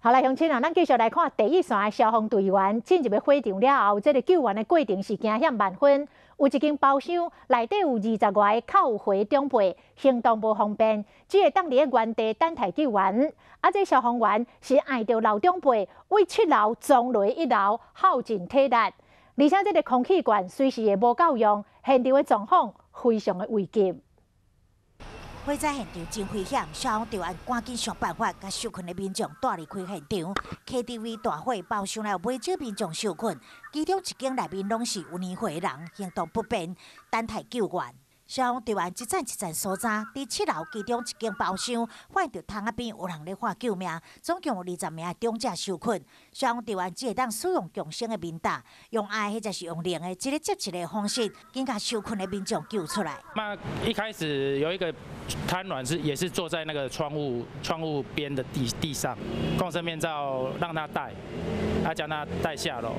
好啦，乡亲啊，咱继续来看第一线的消防队员进入火场了后，这个救援的过程是惊险万分。有一间包厢内底有20外个靠回长辈，行动无方便，只会当伫原地等待救援。啊，这消防员是爱着老长辈为7楼撞落1楼，耗尽体力，而且这个空气管随时会无够用，现场的状况非常的危急。 火灾现场真危险，消防队员赶紧想办法，甲受困的民众带离开现场。KTV 大火包厢内有不少民众受困，其中一间内面拢是有年岁的人，行动不便，等待救援。消防队员一站搜查，伫7楼其中一间包厢，发现窗仔边有人咧喊救命，总共有20名长者受困。消防队员只会当使用强声的鸣打，用爱或者是用铃的一个接一个的方式，紧甲受困的民众救出来。那一开始有一个瘫软也是坐在那个窗户边的地上，共生面罩让他戴，将他带下楼，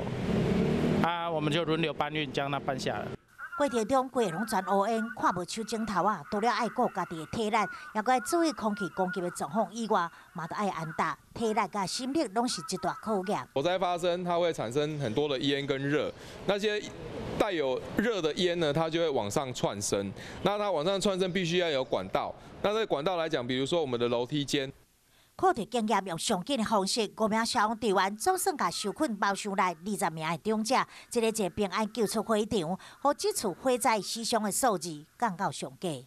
我们就轮流搬运将他搬下来。 过程中，规个拢全乌烟，看无手镜头啊！除了爱顾家己的体力，也该注意空气攻击的状况以外，嘛都爱安踏。体力甲心力拢是一大考验。火灾发生，它会产生很多的烟跟热，那些带有热的烟呢，它就会往上窜升。那它往上窜升必须要有管道。那这个管道来讲，比如说我们的楼梯间。 靠着经验，用上紧的方式，5名消防队员总算把受困包厢内20名的长者，一个平安救出火场，和这次火灾死伤的数字降到上低。